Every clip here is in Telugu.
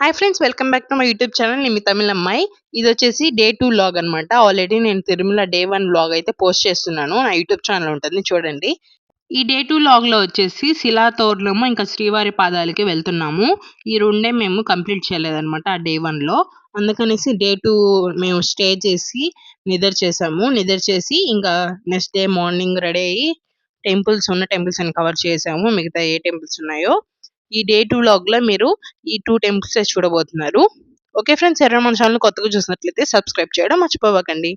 Hi friends, welcome back to my YouTube channel. నేను మీ తమిళ అమ్మాయి. ఇది వచ్చేసి డే 2 వ్లాగ్ అనమాట. ఆల్రెడీ నేను తిరుమల డే 1 వ్లాగ్ అయితే పోస్ట్ చేస్తున్నాను. నా యూట్యూబ్ ఛానల్ ఉంటుంది, చూడండి. ఈ డే 2 వ్లాగ్‌లో వచ్చేసి శిలాతోరణము, ఇంకా శ్రీవారి పాదాలకి వెళ్తున్నాము. ఈ రెండే మేము కంప్లీట్ చేయలేదనమాట ఆ డే 1లో. అందుకనేసి డే 2 మేము స్టే చేసి నిద్ర చేసాము. నిద్ర చేసి ఇంకా నెక్స్ట్ డే మార్నింగ్ రెడీ అయ్యి టెంపుల్స్ అన్ని కవర్ చేసాము. మిగతా ఏ టెంపుల్స్ ఉన్నాయో ఈ డే 2 వ్లాగ్‌లో మీరు ఈ 2 టెంపుల్సే చూడబోతున్నారు. ఓకే ఫ్రెండ్స్, ఎవరైనా మన ఛానల్ కొత్తగా చూసినట్లయితే సబ్స్క్రైబ్ చేయడం మర్చిపోవకండి.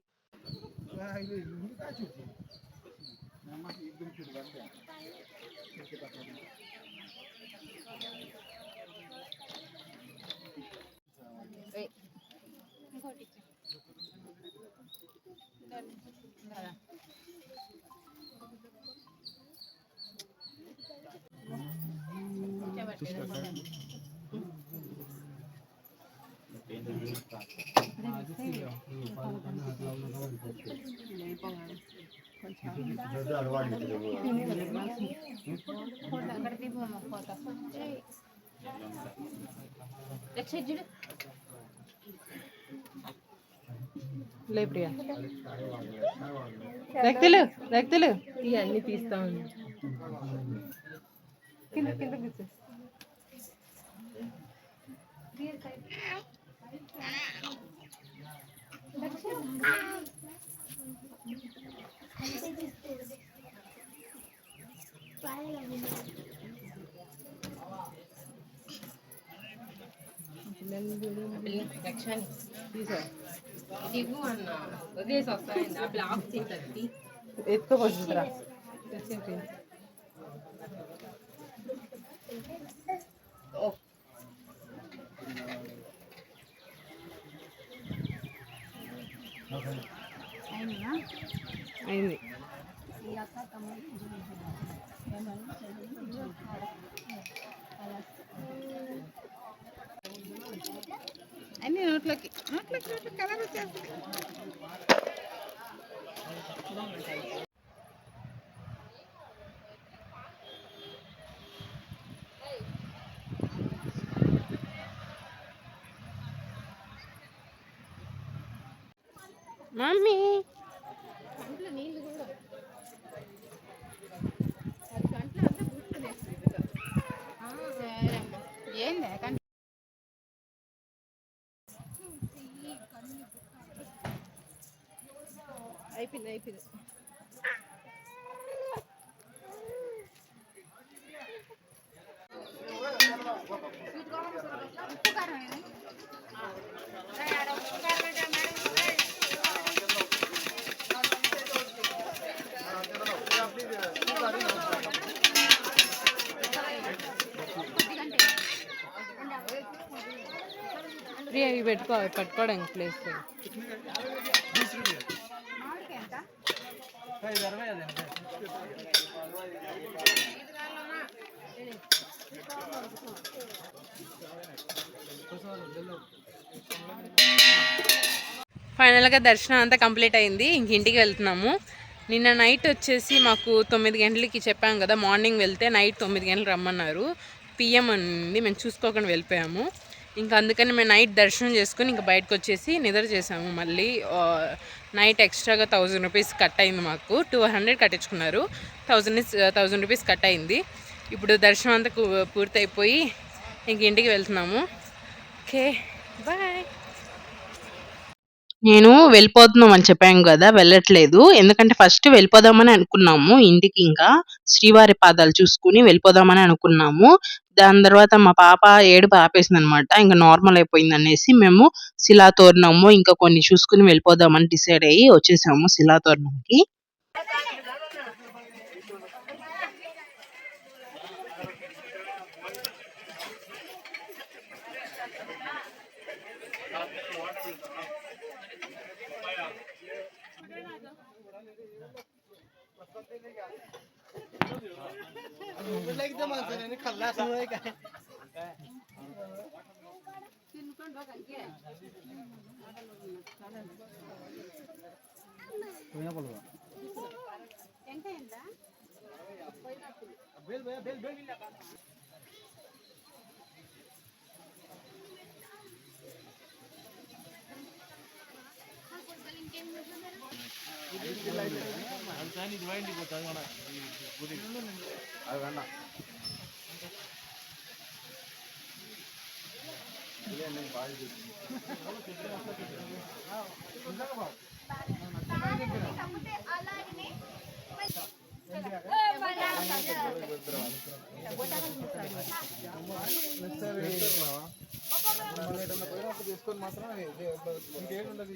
లే ప్రియా, వ్యక్తులు ఇవన్నీ తీస్తా ఉంది. కింద ఎత్తుకోరా అయింది. అన్ని నోట్లోకి కలర్ వచ్చేస్తుంది. మమ్మీ అయిపోయింది. ప్రియా ఇవి పట్టుకోవడానికి ప్లేస్ ఫైనల్గా దర్శనం అంతా కంప్లీట్ అయింది. ఇంక ఇంటికి వెళ్తున్నాము. నిన్న నైట్ వచ్చేసి మాకు 9 గంటలకి చెప్పాం కదా, మార్నింగ్ వెళ్తే నైట్ 9 గంటలు రమ్మన్నారు. పిఎం ఉంది, మేము చూసుకోకుండా వెళ్ళిపోయాము. ఇంకా అందుకని మేము నైట్ దర్శనం చేసుకుని ఇంకా బయటకు వచ్చేసి నిద్ర చేసాము. మళ్ళీ నైట్ ఎక్స్ట్రాగా 1000 రూపీస్ కట్ అయింది. మాకు 200 కట్టించుకున్నారు, 1000 రూపీస్ కట్ అయింది. ఇప్పుడు దర్శనం అంతా పూర్తయిపోయి ఇంక ఇంటికి వెళ్తున్నాము. Okay, bye. నేను వెళ్ళిపోతున్నాం అని చెప్పాను కదా, వెళ్ళట్లేదు. ఎందుకంటే ఫస్ట్ వెళ్ళిపోదామని అనుకున్నాము ఇంటికి. ఇంకా శ్రీవారి పాదాలు చూసుకుని వెళ్ళిపోదామని అనుకున్నాము. దాని తర్వాత మా పాప ఏడుపు ఆపేసిందనమాట. ఇంకా నార్మల్ అయిపోయింది అనేసి మేము శిలాతోరణము ఇంకా కొన్ని చూసుకుని వెళ్ళిపోదామని డిసైడ్ అయ్యి వచ్చేసాము శిలాతోరణంకి. తీసుకొని మాత్రం ఇంకేముండదు.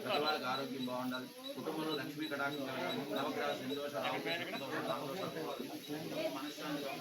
పెద్దవాళ్ళకి ఆరోగ్యం బాగుండాలి, కుటుంబంలో లక్ష్మీ కటాక్షం కలగాలి, నవగ్రహ సంతోష మనశ్శాంతి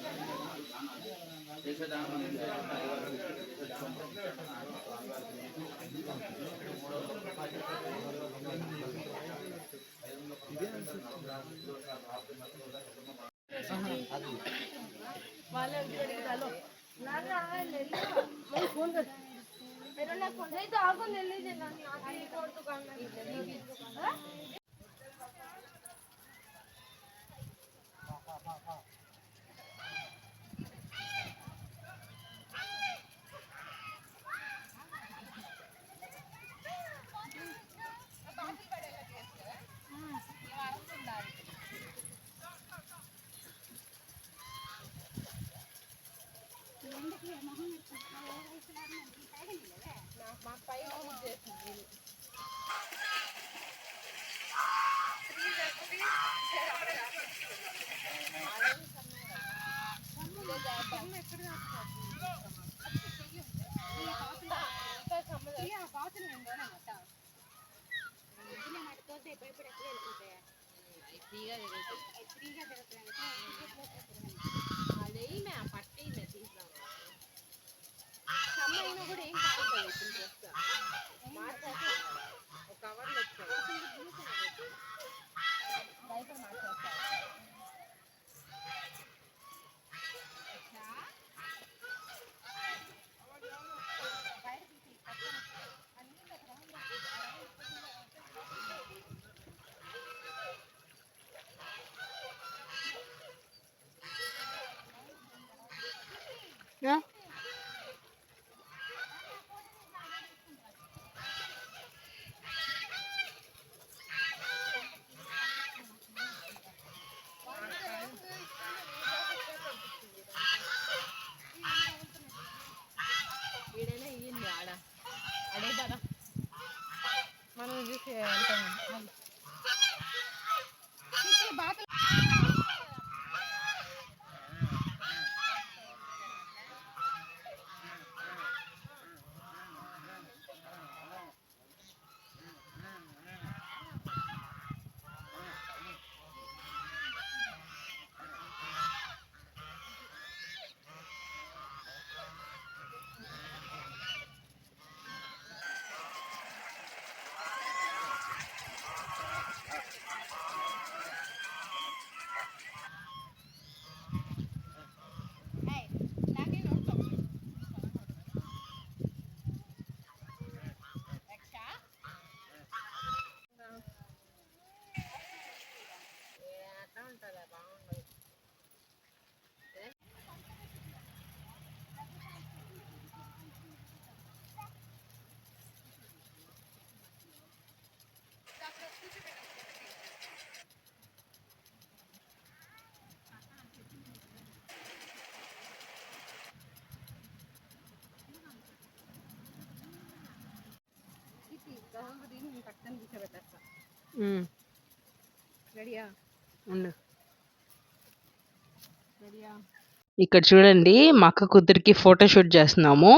ఇక్కడ చూడండి మా అక్క కూతురికి ఫోటోషూట్ చేస్తున్నాము.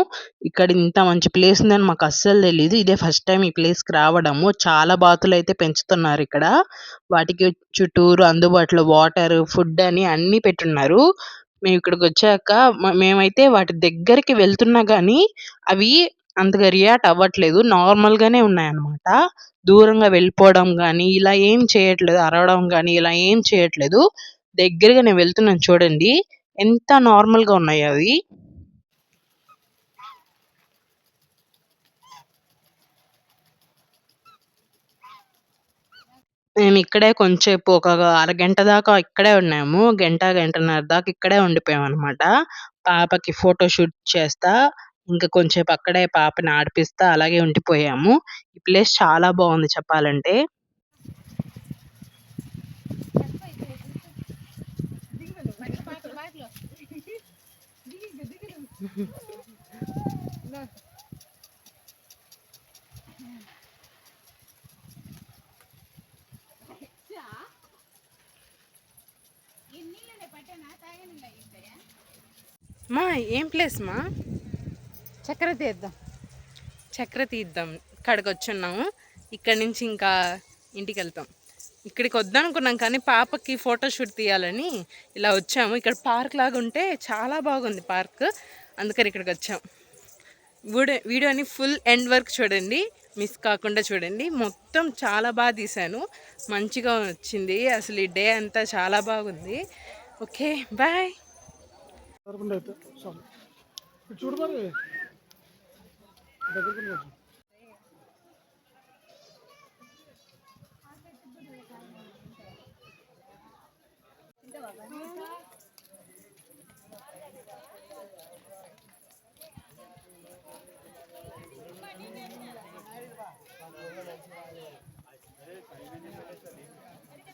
ఇక్కడ ఇంత మంచి ప్లేస్ ఉందని మాకు అస్సలు తెలీదు. ఇదే ఫస్ట్ టైం ఈ ప్లేస్‌కి రావడము. చాలా బాతులైతే పెంచుతున్నారు ఇక్కడ. వాటికి చుట్టూరు అందుబాటులో వాటర్, ఫుడ్ అని అన్నీ పెట్టున్నారు. మేము ఇక్కడికొచ్చాక మేమైతే వాటి దగ్గరికి వెళ్తున్నా గానీ అవి అంతగా రియాక్ట్ అవ్వట్లేదు. నార్మల్‌గానే ఉన్నాయన్నమాట. దూరంగా వెళ్ళిపోవడం గానీ, ఇలా ఏం చేయట్లేదు. అరవడం గానీ ఇలా ఏం చేయట్లేదు. దగ్గరగా నేను వెళ్తున్నాను చూడండి. ఎంత నార్మల్‌గా ఉన్నాయో అవి. మేమిక్కడే కొంచేపు ఒక అరగంట దాకా ఇక్కడే ఉన్నాము. గంట, గంటన్నర దాకా ఇక్కడే ఉండిపోయామనమాట. పాపకి ఫోటో షూట్ చేస్తా, ఇంకా కొంచేపు అక్కడే పాపని ఆడిపిస్తా అలాగే ఉండిపోయాము. ఈ ప్లేస్ చాలా బావుంది చెప్పాలంటే. మా ఏం ప్లేస్ మా? చక్కెర తీద్దాం. చక్ర తీద్దాం. ఇక్కడికొచ్చున్నాము. ఇక్కడి నుంచి ఇంకా ఇంటికెళ్తాం. ఇక్కడికి వద్దనుకున్నాం కానీ పాపకి ఫోటో షూట్ తీయాలని ఇలా వచ్చాము. ఇక్కడ పార్క్ లాగా ఉంటే చాలా బాగుంది పార్క్. అందుకని ఇక్కడికి వచ్చాం. వీడియోని ఫుల్ ఎండ్ వరకు చూడండి, మిస్ కాకుండా చూడండి. మొత్తం చాలా బాగా తీశాను, మంచిగా వచ్చింది. అసలు ఈ డే అంతా చాలా బాగుంది. Okay bye. చూడు మరి దగ్గరికి వచ్చి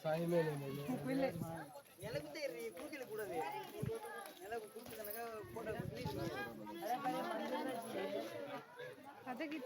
సాయి మేలే ಅದಕ್ಕೆ